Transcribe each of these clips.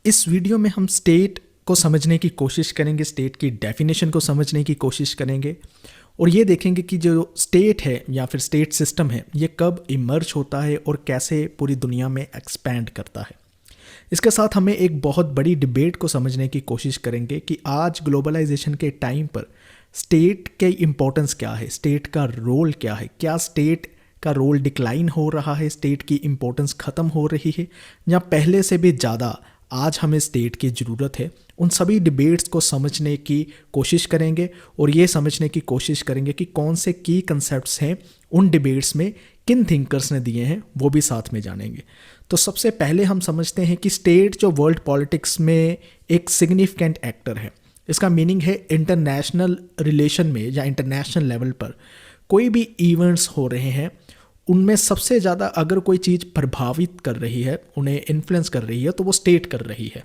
इस वीडियो में हम स्टेट को समझने की कोशिश करेंगे, स्टेट की डेफिनेशन को समझने की कोशिश करेंगे और ये देखेंगे कि जो स्टेट है या फिर स्टेट सिस्टम है ये कब इमर्ज होता है और कैसे पूरी दुनिया में एक्सपैंड करता है। इसके साथ हमें एक बहुत बड़ी डिबेट को समझने की कोशिश करेंगे कि आज ग्लोबलाइजेशन के टाइम पर स्टेट के इम्पोर्टेंस क्या है, स्टेट का रोल क्या है, क्या स्टेट का रोल डिक्लाइन हो रहा है, स्टेट की इम्पोर्टेंस ख़त्म हो रही है या पहले से भी ज़्यादा आज हमें स्टेट की ज़रूरत है। उन सभी डिबेट्स को समझने की कोशिश करेंगे और ये समझने की कोशिश करेंगे कि कौन से की कंसेप्ट्स हैं उन डिबेट्स में, किन थिंकर्स ने दिए हैं, वो भी साथ में जानेंगे। तो सबसे पहले हम समझते हैं कि स्टेट जो वर्ल्ड पॉलिटिक्स में एक सिग्निफिकेंट एक्टर है, इसका मीनिंग है इंटरनेशनल रिलेशन में या इंटरनेशनल लेवल पर कोई भी इवेंट्स हो रहे हैं उनमें सबसे ज़्यादा अगर कोई चीज़ प्रभावित कर रही है, उन्हें इन्फ्लुएंस कर रही है, तो वो स्टेट कर रही है।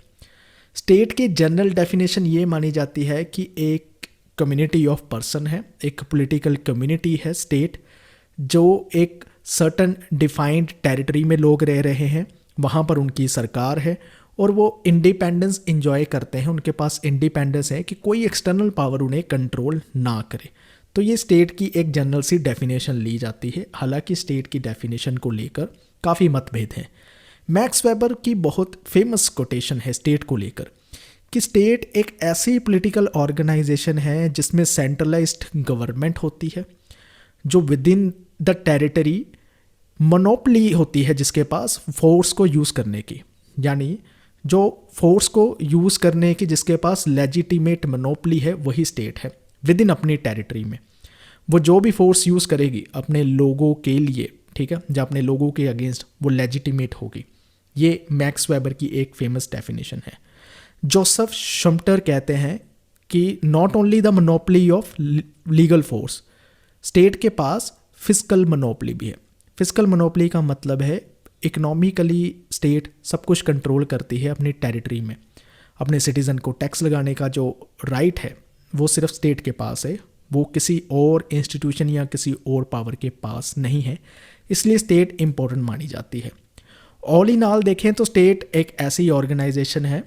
स्टेट की जनरल डेफिनेशन ये मानी जाती है कि एक कम्युनिटी ऑफ पर्सन है, एक पॉलिटिकल कम्युनिटी है स्टेट, जो एक सर्टन डिफाइंड टेरिटरी में लोग रह रहे हैं, वहाँ पर उनकी सरकार है और वो इंडिपेंडेंस इंजॉय करते हैं, उनके पास इंडिपेंडेंस है कि कोई एक्सटर्नल पावर उन्हें कंट्रोल ना करे। तो ये स्टेट की एक जनरल सी डेफिनेशन ली जाती है। हालांकि स्टेट की डेफिनेशन को लेकर काफ़ी मतभेद हैं। मैक्स वेबर की बहुत फेमस कोटेशन है स्टेट को लेकर कि स्टेट एक ऐसी पॉलिटिकल ऑर्गेनाइजेशन है जिसमें सेंट्रलाइज्ड गवर्नमेंट होती है, जो with in the territory monopoly होती है जिसके पास फोर्स को यूज़ करने की, यानी जो फोर्स को यूज़ करने की जिसके पास लेजिटिमेट मोनोपली है वही स्टेट है विद इन अपनी टेरिटरी में। वो जो भी फोर्स यूज़ करेगी अपने लोगों के लिए, ठीक है, जो अपने लोगों के अगेंस्ट, वो लेजिटिमेट होगी। ये मैक्स वेबर की एक फेमस डेफिनेशन है। जोसेफ शम्टर कहते हैं कि not only the monopoly of legal force, state के पास फिजिकल मोनोपली भी है। फिजिकल मोनोपली का मतलब है इकोनॉमिकली स्टेट सब कुछ कंट्रोल करती है अपनी टेरिटरी में। अपने सिटीज़न को टैक्स लगाने का जो राइट है वो सिर्फ स्टेट के पास है, वो किसी और इंस्टीट्यूशन या किसी और पावर के पास नहीं है, इसलिए स्टेट इम्पोर्टेंट मानी जाती है। ऑल इन ऑल देखें तो स्टेट एक ऐसी ऑर्गेनाइजेशन है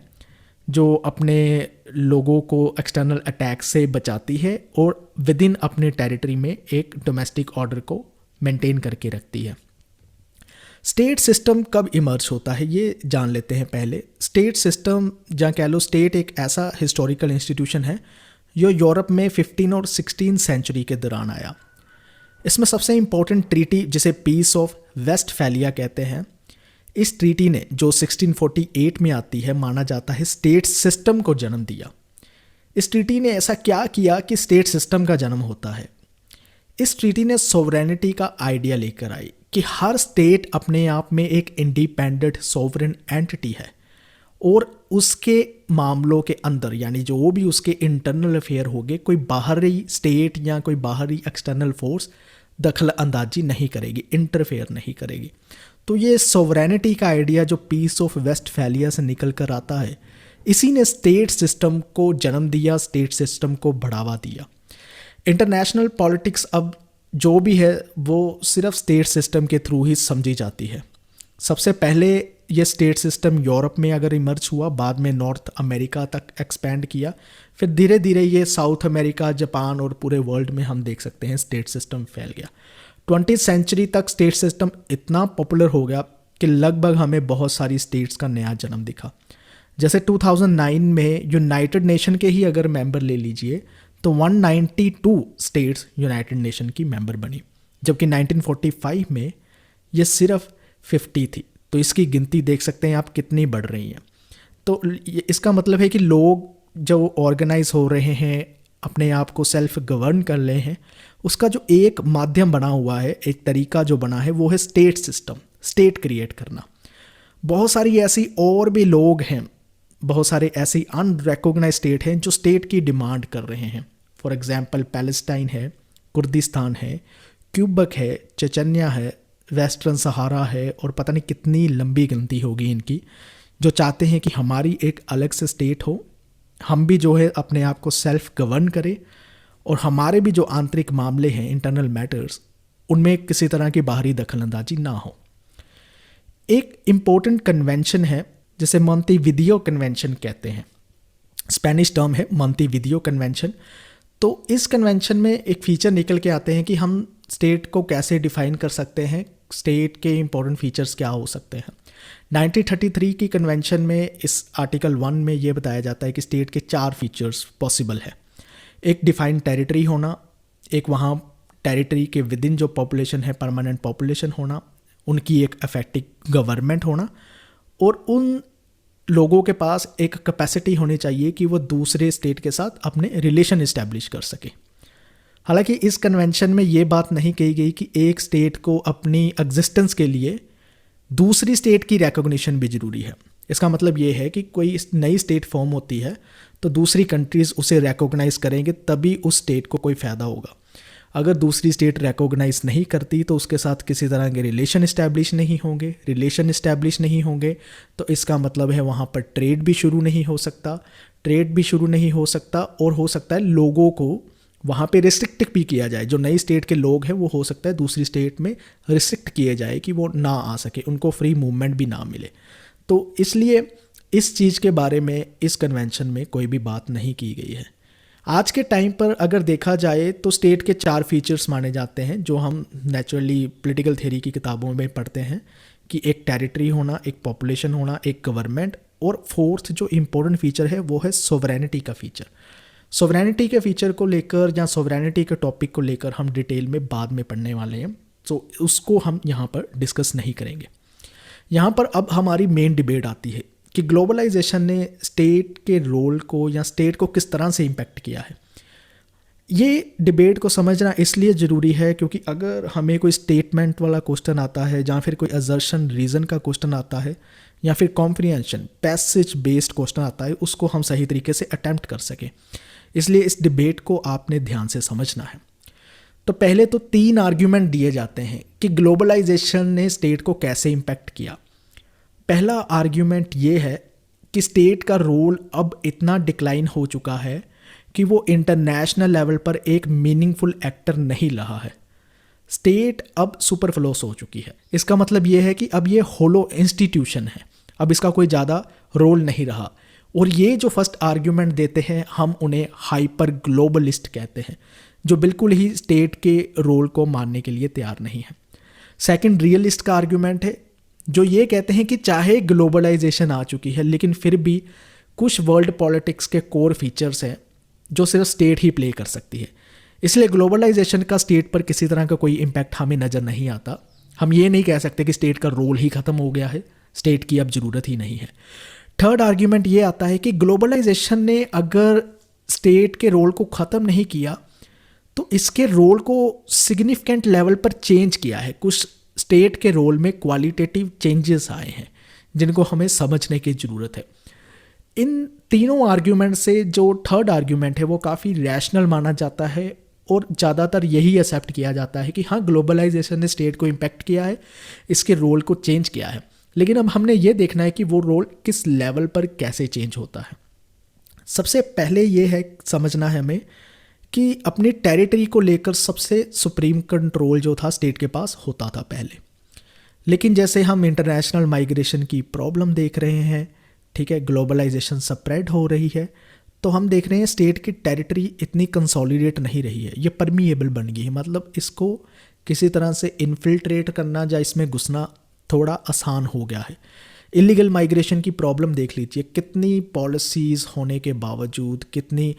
जो अपने लोगों को एक्सटर्नल अटैक से बचाती है और विद इन अपने टेरिटरी में एक डोमेस्टिक ऑर्डर को मेंटेन करके रखती है। स्टेट सिस्टम कब इमर्ज होता है ये जान लेते हैं पहले। स्टेट सिस्टम या कह लो स्टेट एक ऐसा हिस्टोरिकल इंस्टीट्यूशन है जो यूरोप में 15 और 16 सेंचुरी के दौरान आया। इसमें सबसे इम्पोर्टेंट ट्रीटी जिसे पीस ऑफ वेस्टफैलिया कहते हैं, इस ट्रीटी ने जो 1648 में आती है, माना जाता है स्टेट सिस्टम को जन्म दिया। इस ट्रीटी ने ऐसा क्या किया कि स्टेट सिस्टम का जन्म होता है। इस ट्रीटी ने सोवरेनिटी का आइडिया लेकर आई कि हर स्टेट अपने आप में एक इंडिपेंडेंट सोवरेन एंटिटी है और उसके मामलों के अंदर, यानी जो भी उसके इंटरनल अफेयर होंगे, कोई बाहरी स्टेट या कोई बाहरी एक्सटर्नल फोर्स दखल अंदाजी नहीं करेगी, इंटरफेयर नहीं करेगी। तो ये सोवरेनिटी का आइडिया जो पीस ऑफ वेस्टफैलिया से निकल कर आता है, इसी ने स्टेट सिस्टम को जन्म दिया, स्टेट सिस्टम को बढ़ावा दिया। इंटरनेशनल पॉलिटिक्स अब जो भी है वो सिर्फ स्टेट सिस्टम के थ्रू ही समझी जाती है। सबसे पहले ये स्टेट सिस्टम यूरोप में अगर इमर्ज हुआ, बाद में नॉर्थ अमेरिका तक एक्सपैंड किया, फिर धीरे धीरे ये साउथ अमेरिका, जापान और पूरे वर्ल्ड में हम देख सकते हैं स्टेट सिस्टम फैल गया। 20th सेंचुरी तक स्टेट सिस्टम इतना पॉपुलर हो गया कि लगभग हमें बहुत सारी स्टेट्स का नया जन्म दिखा। जैसे 2009 में यूनाइटेड नेशन के ही अगर मेंबर ले लीजिए तो 192 स्टेट्स यूनाइटेड नेशन की मेंबर बनी, जबकि 1945 में ये सिर्फ 50 थी। तो इसकी गिनती देख सकते हैं आप कितनी बढ़ रही है। तो इसका मतलब है कि लोग जो ऑर्गेनाइज हो रहे हैं, अपने आप को सेल्फ गवर्न कर रहे हैं, उसका जो एक माध्यम बना हुआ है, एक तरीका जो बना है, वो है स्टेट सिस्टम, स्टेट क्रिएट करना। बहुत सारी ऐसी और भी लोग हैं, बहुत सारे ऐसी अनरिकॉग्नाइज स्टेट हैं जो स्टेट की डिमांड कर रहे हैं। फॉर एग्जांपल पैलेस्टाइन है, कुर्दिस्तान है, क्यूबक है, चेचन्या है, वेस्टर्न सहारा है और पता नहीं कितनी लंबी गिनती होगी इनकी, जो चाहते हैं कि हमारी एक अलग से स्टेट हो, हम भी जो है अपने आप को सेल्फ गवर्न करें और हमारे भी जो आंतरिक मामले हैं, इंटरनल मैटर्स, उनमें किसी तरह की बाहरी दखलंदाजी ना हो। एक इम्पोर्टेंट कन्वेंशन है जिसे मोंटेविडियो कन्वेंशन कहते हैं। स्पेनिश टर्म है मोंटेविडियो कन्वेंशन। तो इस कन्वेंशन में एक फीचर निकल के आते हैं कि हम स्टेट को कैसे डिफाइन कर सकते हैं, स्टेट के इंपॉर्टेंट फीचर्स क्या हो सकते हैं। 1933 की कन्वेंशन में इस आर्टिकल 1 में ये बताया जाता है कि स्टेट के 4 फीचर्स पॉसिबल है। एक डिफाइंड टेरिटरी होना, एक वहाँ टेरिटरी के विद इन जो पॉपुलेशन है परमानेंट पॉपुलेशन होना, उनकी एक इफेक्टिव गवर्नमेंट होना, और उन लोगों के पास एक कैपेसिटी होनी चाहिए कि वो दूसरे स्टेट के साथ अपने रिलेशन इस्टेब्लिश कर सके। हालांकि इस कन्वेंशन में ये बात नहीं कही गई कि एक स्टेट को अपनी एग्जिस्टेंस के लिए दूसरी स्टेट की रिकॉग्निशन भी ज़रूरी है। इसका मतलब ये है कि कोई नई स्टेट फॉर्म होती है तो दूसरी कंट्रीज़ उसे रिकॉग्नाइज़ करेंगे, तभी उस स्टेट को कोई फ़ायदा होगा। अगर दूसरी स्टेट रिकॉग्नाइज़ नहीं करती तो उसके साथ किसी तरह के रिलेशन इस्टेब्लिश नहीं होंगे। रिलेशन इस्टेब्लिश नहीं होंगे तो इसका मतलब है वहाँ पर ट्रेड भी शुरू नहीं हो सकता। ट्रेड भी शुरू नहीं हो सकता और हो सकता है लोगों को वहाँ पे रिस्ट्रिक्ट भी किया जाए। जो नई स्टेट के लोग हैं वो हो सकता है दूसरी स्टेट में रिस्ट्रिक्ट किए जाए कि वो ना आ सके, उनको फ्री मूवमेंट भी ना मिले। तो इसलिए इस चीज़ के बारे में इस कन्वेंशन में कोई भी बात नहीं की गई है। आज के टाइम पर अगर देखा जाए तो स्टेट के 4 फीचर्स माने जाते हैं जो हम नेचुरली पॉलिटिकल थ्योरी की किताबों में पढ़ते हैं कि एक टेरिटरी होना, एक पॉपुलेशन होना, एक गवर्नमेंट, और फोर्थ जो इम्पोर्टेंट फीचर है वो है सोवरेनिटी का फीचर। सोवरेनिटी के फीचर को लेकर या सोवरेनिटी के टॉपिक को लेकर हम डिटेल में बाद में पढ़ने वाले हैं, तो उसको हम यहाँ पर डिस्कस नहीं करेंगे। यहाँ पर अब हमारी मेन डिबेट आती है कि ग्लोबलाइजेशन ने स्टेट के रोल को या स्टेट को किस तरह से इम्पेक्ट किया है। ये डिबेट को समझना इसलिए ज़रूरी है क्योंकि अगर हमें कोई स्टेटमेंट वाला क्वेश्चन आता है या फिर कोई असर्शन रीज़न का क्वेश्चन आता है या फिर कॉम्प्रिहेंशन पैसेज बेस्ड क्वेश्चन आता है, उसको हम सही तरीके से अटैम्प्ट कर सकें। इसलिए इस डिबेट को आपने ध्यान से समझना है। तो पहले तो 3 आर्ग्यूमेंट दिए जाते हैं कि ग्लोबलाइजेशन ने स्टेट को कैसे इम्पेक्ट किया। पहला आर्ग्यूमेंट ये है कि स्टेट का रोल अब इतना डिक्लाइन हो चुका है कि वो इंटरनेशनल लेवल पर एक मीनिंगफुल एक्टर नहीं रहा है। स्टेट अब सुपरफ्लोस हो चुकी है। इसका मतलब ये है कि अब ये होलो इंस्टीट्यूशन है, अब इसका कोई ज़्यादा रोल नहीं रहा। और ये जो फर्स्ट आर्ग्यूमेंट देते हैं हम उन्हें हाइपर ग्लोबलिस्ट कहते हैं, जो बिल्कुल ही स्टेट के रोल को मानने के लिए तैयार नहीं है। सेकंड रियलिस्ट का आर्ग्यूमेंट है जो ये कहते हैं कि चाहे ग्लोबलाइजेशन आ चुकी है लेकिन फिर भी कुछ वर्ल्ड पॉलिटिक्स के कोर फीचर्स हैं जो सिर्फ स्टेट ही प्ले कर सकती है। इसलिए ग्लोबलाइजेशन का स्टेट पर किसी तरह का कोई इम्पैक्ट हमें नज़र नहीं आता। हम ये नहीं कह सकते कि स्टेट का रोल ही ख़त्म हो गया है, स्टेट की अब ज़रूरत ही नहीं है। थर्ड आर्ग्यूमेंट ये आता है कि ग्लोबलाइजेशन ने अगर स्टेट के रोल को ख़त्म नहीं किया तो इसके रोल को सिग्निफिकेंट लेवल पर चेंज किया है। कुछ स्टेट के रोल में क्वालिटेटिव चेंजेस आए हैं जिनको हमें समझने की ज़रूरत है। इन तीनों आर्ग्यूमेंट से जो थर्ड आर्ग्यूमेंट है वो काफ़ी रैशनल माना जाता है और ज़्यादातर यही एक्सेप्ट किया जाता है कि हाँ, ग्लोबलाइजेशन ने स्टेट को इम्पेक्ट किया है, इसके रोल को चेंज किया है। लेकिन अब हमने ये देखना है कि वो रोल किस लेवल पर कैसे चेंज होता है। सबसे पहले ये है समझना है हमें कि अपनी टेरिटरी को लेकर सबसे सुप्रीम कंट्रोल जो था स्टेट के पास होता था पहले। लेकिन जैसे हम इंटरनेशनल माइग्रेशन की प्रॉब्लम देख रहे हैं, ठीक है, ग्लोबलाइजेशन स्प्रेड हो रही है, तो हम देख रहे हैं स्टेट की टेरिटरी इतनी कंसोलिडेट नहीं रही है, ये परमिएबल बन गई है। मतलब इसको किसी तरह से इन्फिल्ट्रेट करना या इसमें घुसना थोड़ा आसान हो गया है। इलीगल माइग्रेशन की प्रॉब्लम देख लीजिए, कितनी पॉलिसीज़ होने के बावजूद, कितनी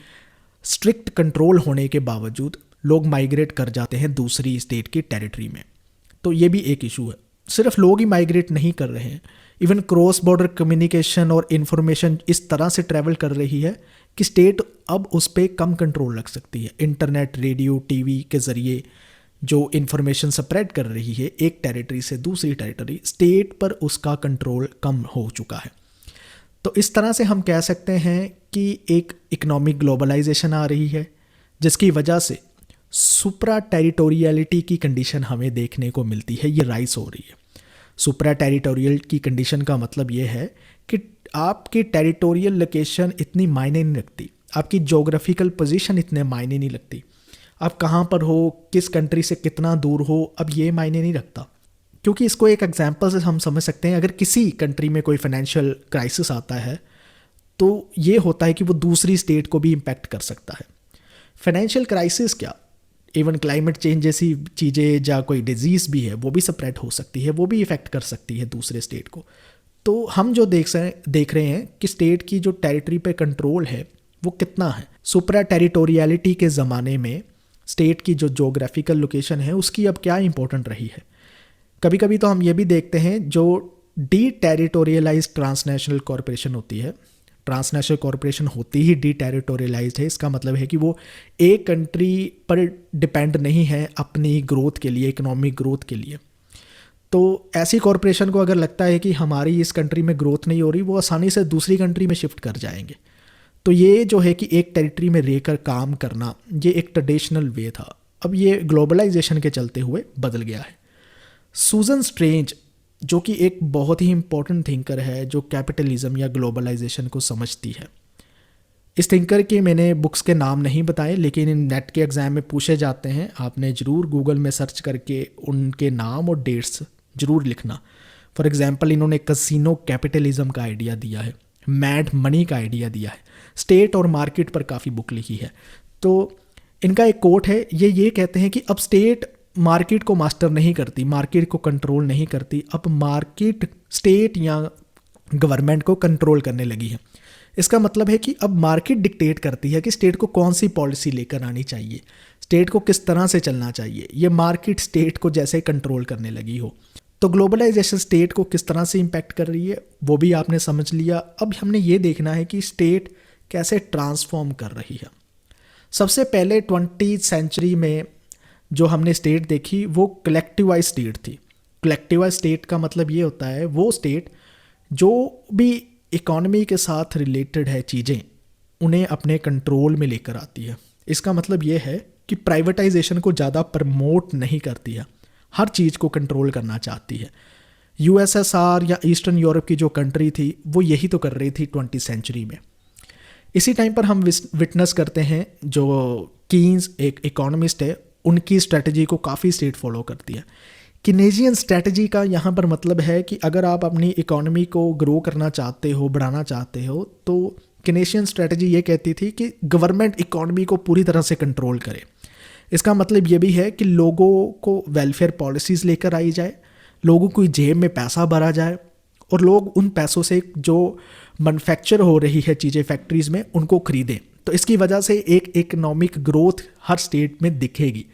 स्ट्रिक्ट कंट्रोल होने के बावजूद लोग माइग्रेट कर जाते हैं दूसरी स्टेट की टेरिटरी में। तो ये भी एक इशू है। सिर्फ लोग ही माइग्रेट नहीं कर रहे हैं, इवन क्रॉस बॉर्डर कम्युनिकेशन और इन्फॉर्मेशन इस तरह से ट्रैवल कर रही है कि स्टेट अब उस पर कम कंट्रोल रख सकती है। इंटरनेट, रेडियो, टीवी के ज़रिए जो इन्फॉर्मेशन स्प्रेड कर रही है एक टेरिटरी से दूसरी टेरिटरी, स्टेट पर उसका कंट्रोल कम हो चुका है। तो इस तरह से हम कह सकते हैं कि एक इकोनॉमिक ग्लोबलाइजेशन आ रही है जिसकी वजह से सुप्रा टेरिटोरियलिटी की कंडीशन हमें देखने को मिलती है, ये राइज हो रही है। सुप्रा टेरिटोरियल की कंडीशन का मतलब ये है कि आपकी टेरिटोरियल लोकेशन इतनी मायने नहीं रखती, आपकी जोग्राफिकल पोजीशन इतने मायने नहीं लगती, आप कहाँ पर हो, किस कंट्री से कितना दूर हो, अब ये मायने नहीं रखता। क्योंकि इसको एक एग्जांपल से हम समझ सकते हैं, अगर किसी कंट्री में कोई फाइनेंशियल क्राइसिस आता है तो ये होता है कि वो दूसरी स्टेट को भी इम्पैक्ट कर सकता है। फाइनेंशियल क्राइसिस क्या, इवन क्लाइमेट चेंज जैसी चीज़ें या कोई डिजीज़ भी है वो भी स्प्रेड हो सकती है, वो भी इफ़ेक्ट कर सकती है दूसरे स्टेट को। तो हम जो देख रहे हैं कि स्टेट की जो टेरिटरी पे कंट्रोल है वो कितना है। सुपरा टेरिटोरियलिटी के ज़माने में स्टेट की जो जोग्राफिकल लोकेशन है उसकी अब क्या इंपॉर्टेंट रही है। कभी कभी तो हम ये भी देखते हैं जो डी टेरिटोरियलाइज ट्रांसनेशनल कॉरपोरेशन होती है, ट्रांसनेशनल कॉरपोरेशन होती ही डी टेरिटोरियलाइज्ड है। इसका मतलब है कि वो एक कंट्री पर डिपेंड नहीं है अपनी ग्रोथ के लिए, इकोनॉमिक ग्रोथ के लिए। तो ऐसी कॉरपोरेशन को अगर लगता है कि हमारी इस कंट्री में ग्रोथ नहीं हो रही, वो आसानी से दूसरी कंट्री में शिफ्ट कर जाएंगे। तो ये जो है कि एक टेरिटरी में रहकर काम करना, ये एक ट्रेडिशनल वे था, अब ये ग्लोबलाइजेशन के चलते हुए बदल गया है। सूजन स्ट्रेंज जो कि एक बहुत ही इंपॉर्टेंट थिंकर है जो कैपिटलिज्म या ग्लोबलाइजेशन को समझती है। इस थिंकर के मैंने बुक्स के नाम नहीं बताए, लेकिन इन नेट के एग्ज़ाम में पूछे जाते हैं, आपने ज़रूर गूगल में सर्च करके उनके नाम और डेट्स ज़रूर लिखना। फॉर एग्जांपल इन्होंने कसिनो कैपिटलिज्म का आइडिया दिया है, मैड मनी का आइडिया दिया है, स्टेट और मार्केट पर काफ़ी बुक लिखी है। तो इनका एक कोट है, ये कहते हैं कि अब स्टेट मार्केट को मास्टर नहीं करती, मार्केट को कंट्रोल नहीं करती, अब मार्केट स्टेट या गवर्नमेंट को कंट्रोल करने लगी है। इसका मतलब है कि अब मार्केट डिक्टेट करती है कि स्टेट को कौन सी पॉलिसी लेकर आनी चाहिए, स्टेट को किस तरह से चलना चाहिए। ये मार्केट स्टेट को जैसे कंट्रोल करने लगी हो। तो ग्लोबलाइजेशन स्टेट को किस तरह से इम्पैक्ट कर रही है वो भी आपने समझ लिया। अब हमने ये देखना है कि स्टेट कैसे ट्रांसफॉर्म कर रही है। सबसे पहले 20वीं सेंचुरी में जो हमने स्टेट देखी वो कलेक्टिवाइज स्टेट थी। कलेक्टिवाइज स्टेट का मतलब ये होता है वो स्टेट जो भी इकोनॉमी के साथ रिलेटेड है चीज़ें उन्हें अपने कंट्रोल में लेकर आती है। इसका मतलब ये है कि प्राइवेटाइजेशन को ज़्यादा प्रमोट नहीं करती है, हर चीज़ को कंट्रोल करना चाहती है। यूएसएसआर या ईस्टर्न यूरोप की जो कंट्री थी वो यही तो कर रही थी 20वीं सेंचुरी में। इसी टाइम पर हम विटनेस करते हैं जो कीन्स एक इकोनॉमिस्ट है, उनकी स्ट्रेटजी को काफ़ी स्टेट फॉलो करती है। किनेजियन स्ट्रेटजी का यहाँ पर मतलब है कि अगर आप अपनी इकोनॉमी को ग्रो करना चाहते हो, बढ़ाना चाहते हो, तो किनेशियन स्ट्रेटजी ये कहती थी कि गवर्नमेंट इकोनॉमी को पूरी तरह से कंट्रोल करे। इसका मतलब ये भी है कि लोगों को वेलफेयर पॉलिसीज़ लेकर आई जाए, लोगों की जेब में पैसा भरा जाए और लोग उन पैसों से जो मैन्युफैक्चर हो रही है चीज़ें फैक्ट्रीज़ में उनको खरीदें। तो इसकी वजह से एक इकोनॉमिक ग्रोथ हर स्टेट में दिखेगी।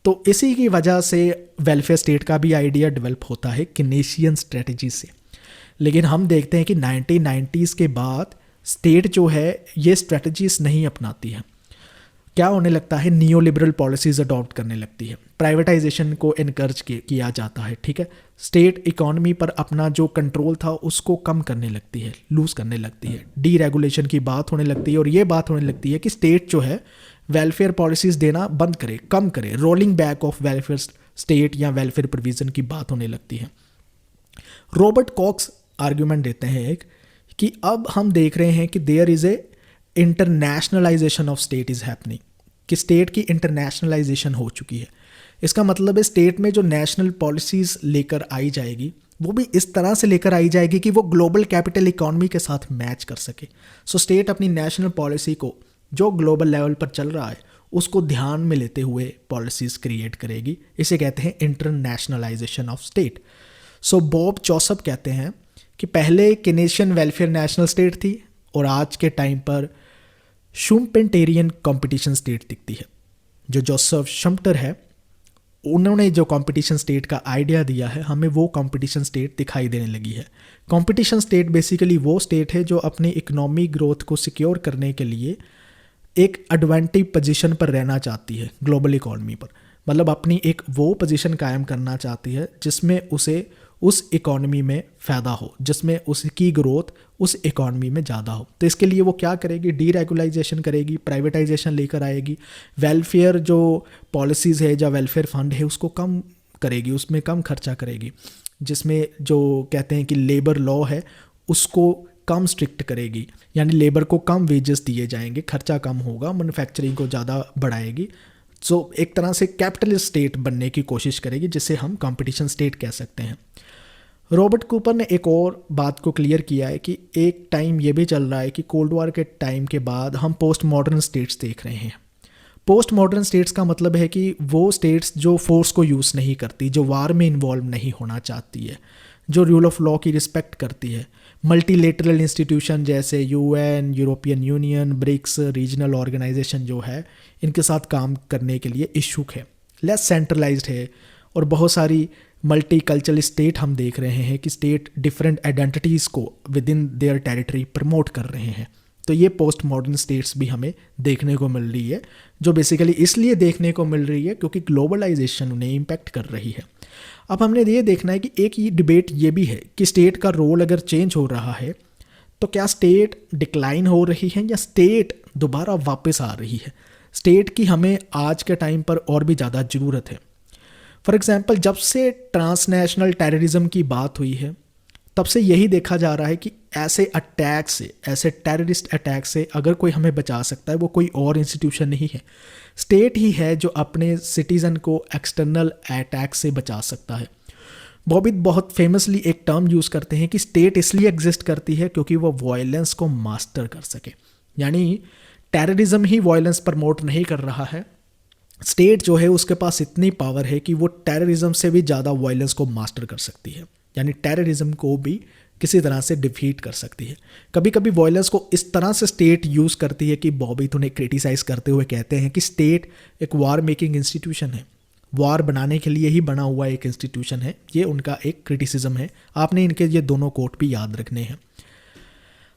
तो इसी की वजह से वेलफेयर स्टेट का भी आइडिया डेवलप होता है किनेशियन स्ट्रेटजी से। लेकिन हम देखते हैं कि 1990s के बाद स्टेट जो है ये स्ट्रेटजीज नहीं अपनाती है। क्या होने लगता है, नियो लिबरल पॉलिसीज़ अडॉप्ट करने लगती है, प्राइवेटाइजेशन को इनकरेज किया जाता है। ठीक है, स्टेट इकोनॉमी पर अपना जो कंट्रोल था उसको कम करने लगती है, लूज़ करने लगती है, डी रेगुलेशन की बात होने लगती है और ये बात होने लगती है कि स्टेट जो है वेलफेयर पॉलिसीज़ देना बंद करे, कम करे, rolling back of welfare state या वेलफेयर प्रोविज़न की बात होने लगती है। रॉबर्ट कॉक्स आर्ग्यूमेंट देते हैं एक कि अब हम देख रहे हैं कि there is a internationalisation of state is happening, कि स्टेट की इंटरनेशनलाइजेशन हो चुकी है। इसका मतलब है स्टेट में जो नेशनल पॉलिसीज़ लेकर आई जाएगी वो भी इस तरह से लेकर आई जाएगी कि वो ग्लोबल कैपिटल इकोनॉमी के साथ मैच कर सके। सो स्टेट अपनी नेशनल पॉलिसी को जो ग्लोबल लेवल पर चल रहा है उसको ध्यान में लेते हुए पॉलिसीज़ क्रिएट करेगी। इसे कहते हैं internationalisation of state. So Bob Joseph कहते हैं कि पहले केनेशियन वेलफेयर नेशनल स्टेट थी और आज के टाइम पर शुम्पेंटेरियन कंपटीशन स्टेट दिखती है। जो जोसेफ शम्पटर है उन्होंने जो कंपटीशन स्टेट का आइडिया दिया है, हमें वो कंपटीशन स्टेट दिखाई देने लगी है। कंपटीशन स्टेट बेसिकली वो स्टेट है जो अपनी इकोनॉमिक ग्रोथ को सिक्योर करने के लिए एक एडवांटेज पोजीशन पर रहना चाहती है ग्लोबल इकोनॉमी पर, मतलब अपनी एक वो पोजीशन कायम करना चाहती है जिसमें उसे उस इकोनॉमी में फ़ायदा हो, जिसमें उसकी ग्रोथ उस इकोनॉमी में ज़्यादा हो। तो इसके लिए वो क्या करेगी, डी रेगुलाइजेशन करेगी, प्राइवेटाइजेशन लेकर आएगी, वेलफेयर जो पॉलिसीज़ है या वेलफेयर फंड है उसको कम करेगी, उसमें कम खर्चा करेगी, जिसमें जो कहते हैं कि लेबर लॉ है उसको कम स्ट्रिक्ट करेगी, यानी लेबर को कम वेजेस दिए जाएंगे, खर्चा कम होगा, मैन्युफैक्चरिंग को ज़्यादा बढ़ाएगी सो एक तरह से कैपिटलिस्ट स्टेट बनने की कोशिश करेगी, जिसे हम कंपटीशन स्टेट कह सकते हैं। रॉबर्ट कूपर ने एक और बात को क्लियर किया है कि एक टाइम ये भी चल रहा है कि कोल्ड वॉर के टाइम के बाद हम पोस्ट मॉडर्न स्टेट्स देख रहे हैं। पोस्ट मॉडर्न स्टेट्स का मतलब है कि वो स्टेट्स जो फोर्स को यूज़ नहीं करती, जो वार में इन्वॉल्व नहीं होना चाहती है, जो रूल ऑफ लॉ की रिस्पेक्ट करती है, मल्टीलेटरल इंस्टीट्यूशन जैसे UN, European Union, BRICS, regional organisation जो है, इनके साथ काम करने के लिए इच्छुक है, लेस सेंट्रलाइज्ड है। और बहुत सारी मल्टी कल्चरल स्टेट हम देख रहे हैं कि स्टेट डिफरेंट आइडेंटिटीज़ को with in their territory promote कर रहे हैं। तो ये पोस्ट मॉडर्न स्टेट्स भी हमें देखने को मिल रही है, जो बेसिकली इसलिए देखने को मिल रही है क्योंकि ग्लोबलाइजेशन उन्हें इम्पैक्ट कर रही है। अब हमने ये देखना है कि एक ये डिबेट ये भी है कि स्टेट का रोल अगर चेंज हो रहा है तो क्या स्टेट डिक्लाइन हो रही है या स्टेट दोबारा वापस आ रही है। स्टेट की हमें आज के टाइम पर और भी ज़्यादा ज़रूरत है। फॉर एग्जांपल, जब से ट्रांसनेशनल टेररिज्म की बात हुई है तब से यही देखा जा रहा है कि ऐसे अटैक से, ऐसे टेररिस्ट अटैक से अगर कोई हमें बचा सकता है वो कोई और इंस्टीट्यूशन नहीं है, स्टेट ही है जो अपने सिटीज़न को एक्सटर्नल अटैक से बचा सकता है। बॉबी बहुत फेमसली एक टर्म यूज़ करते हैं कि स्टेट इसलिए एग्जिस्ट करती है क्योंकि वो वायलेंस को मास्टर कर सके। यानी टेररिज्म ही वायलेंस प्रमोट नहीं कर रहा है, स्टेट जो है उसके पास इतनी पावर है कि वो टेररिज्म से भी ज़्यादा वायलेंस को मास्टर कर सकती है, यानी टेररिज्म को भी किसी तरह से डिफीट कर सकती है। कभी कभी वायलेंस को इस तरह से स्टेट यूज़ करती है कि बॉबी उन्हें क्रिटिसाइज़ करते हुए कहते हैं कि स्टेट एक वार मेकिंग इंस्टीट्यूशन है, वार बनाने के लिए ही बना हुआ एक इंस्टीट्यूशन है। ये उनका एक क्रिटिसिज्म है। आपने इनके ये दोनों कोट भी याद रखने हैं।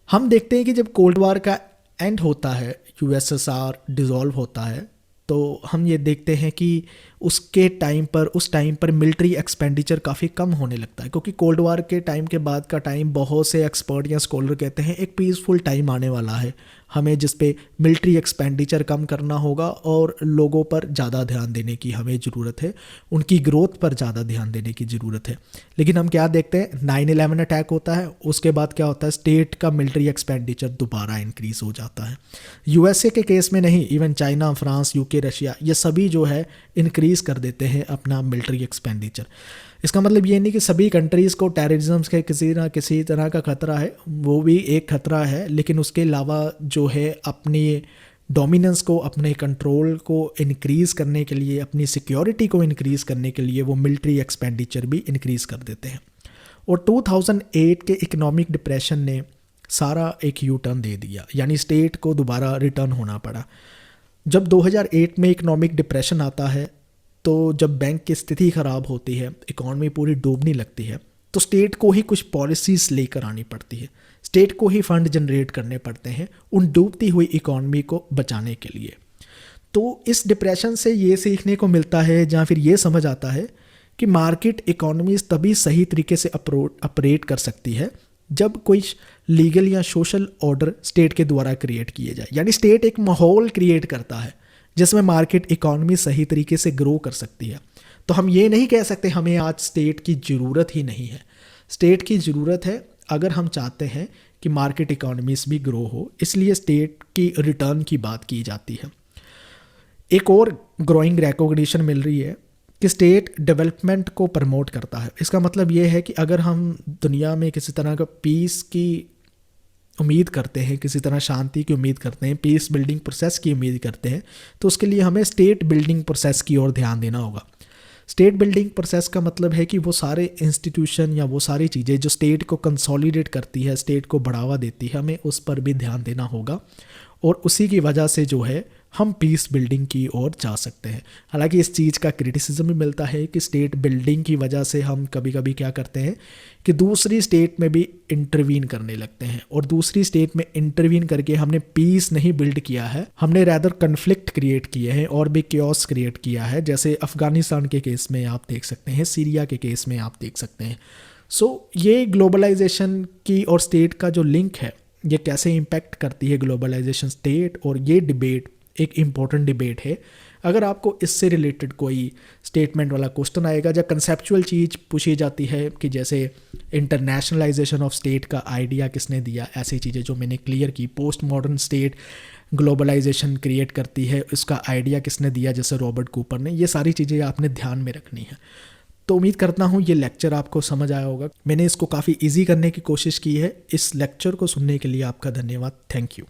हम देखते हैं कि जब कोल्ड वार का एंड होता है, यूएसएसआर डिज़ोल्व होता है, तो हम ये देखते हैं कि उसके टाइम पर, उस टाइम पर मिलिट्री एक्सपेंडिचर काफ़ी कम होने लगता है, क्योंकि कोल्ड वार के टाइम के बाद का टाइम बहुत से एक्सपर्ट या स्कॉलर कहते हैं एक पीसफुल टाइम आने वाला है हमें, जिस पे मिलिट्री एक्सपेंडिचर कम करना होगा और लोगों पर ज़्यादा ध्यान देने की हमें ज़रूरत है, उनकी ग्रोथ पर ज़्यादा ध्यान देने की ज़रूरत है। लेकिन हम क्या देखते हैं, 9/11 अटैक होता है, उसके बाद क्या होता है, स्टेट का मिलिट्री एक्सपेंडिचर दोबारा इंक्रीज हो जाता है। यूएसए के केस में नहीं, even China, France, UK, Russia, ये सभी जो है इंक्रीज कर देते हैं अपना मिलिट्री एक्सपेंडिचर। इसका मतलब ये नहीं कि सभी कंट्रीज़ को टेररिज्म के किसी ना किसी तरह का खतरा है, वो भी एक खतरा है, लेकिन उसके अलावा जो है अपनी डोमिनेंस को, अपने कंट्रोल को इनक्रीज़ करने के लिए, अपनी सिक्योरिटी को इनक्रीज़ करने के लिए वो मिलिट्री एक्सपेंडिचर भी इनक्रीज़ कर देते हैं। और 2008 के इकोनॉमिक डिप्रेशन ने सारा एक यू टर्न दे दिया, यानी स्टेट को दोबारा रिटर्न होना पड़ा। जब 2008 में इकोनॉमिक डिप्रेशन आता है, तो जब बैंक की स्थिति ख़राब होती है, इकॉनमी पूरी डूबने लगती है, तो स्टेट को ही कुछ पॉलिसीज़ लेकर आनी पड़ती है, स्टेट को ही फंड जनरेट करने पड़ते हैं उन डूबती हुई इकॉनमी को बचाने के लिए। तो इस डिप्रेशन से ये सीखने को मिलता है, या फिर ये समझ आता है कि मार्केट इकॉनमीज तभी सही तरीके से ऑपरेट कर सकती है जब कोई लीगल या सोशल ऑर्डर स्टेट के द्वारा क्रिएट किए जाए। यानी स्टेट एक माहौल क्रिएट करता है जिसमें मार्केट इकॉनमी सही तरीके से ग्रो कर सकती है। तो हम ये नहीं कह सकते हमें आज स्टेट की ज़रूरत ही नहीं है। स्टेट की ज़रूरत है अगर हम चाहते हैं कि मार्केट इकॉनमीज भी ग्रो हो, इसलिए स्टेट की रिटर्न की बात की जाती है। एक और ग्रोइंग रिकॉग्निशन मिल रही है कि स्टेट डेवलपमेंट को प्रमोट करता है। इसका मतलब ये है कि अगर हम दुनिया में किसी तरह का पीस की उम्मीद करते हैं, किसी तरह शांति की उम्मीद करते हैं, पीस बिल्डिंग प्रोसेस की उम्मीद करते हैं, तो उसके लिए हमें स्टेट बिल्डिंग प्रोसेस की ओर ध्यान देना होगा। स्टेट बिल्डिंग प्रोसेस का मतलब है कि वो सारे इंस्टीट्यूशन या वो सारी चीज़ें जो स्टेट को कंसोलिडेट करती है, स्टेट को बढ़ावा देती है, हमें उस पर भी ध्यान देना होगा। और उसी की वजह से जो है हम पीस बिल्डिंग की ओर जा सकते हैं। हालांकि इस चीज़ का क्रिटिसिज्म भी मिलता है कि स्टेट बिल्डिंग की वजह से हम कभी कभी क्या करते हैं कि दूसरी स्टेट में भी इंटरवीन करने लगते हैं, और दूसरी स्टेट में इंटरवीन करके हमने पीस नहीं बिल्ड किया है, हमने रैदर कन्फ्लिक्ट क्रिएट किए हैं और भी क्योस क्रिएट किया है। जैसे अफ़गानिस्तान के केस में आप देख सकते हैं, सीरिया के केस में आप देख सकते हैं। सो ये ग्लोबलाइजेशन की और स्टेट का जो लिंक है, ये कैसे इम्पैक्ट करती है ग्लोबलाइजेशन स्टेट, और ये डिबेट एक इम्पॉर्टेंट डिबेट है अगर आपको इससे रिलेटेड कोई स्टेटमेंट वाला क्वेश्चन आएगा या कंसेप्चुअल चीज़ पूछी जाती है कि जैसे इंटरनेशनलाइजेशन ऑफ स्टेट का आइडिया किसने दिया, ऐसी चीज़ें जो मैंने क्लियर की, post modern state globalisation create करती है उसका आइडिया किसने दिया जैसे रॉबर्ट कूपर ने, ये सारी चीज़ें आपने ध्यान में रखनी है। तो उम्मीद करता हूँ ये लेक्चर आपको समझ आया होगा। मैंने इसको काफ़ी इजी करने की कोशिश की है। इस लेक्चर को सुनने के लिए आपका धन्यवाद। Thank you.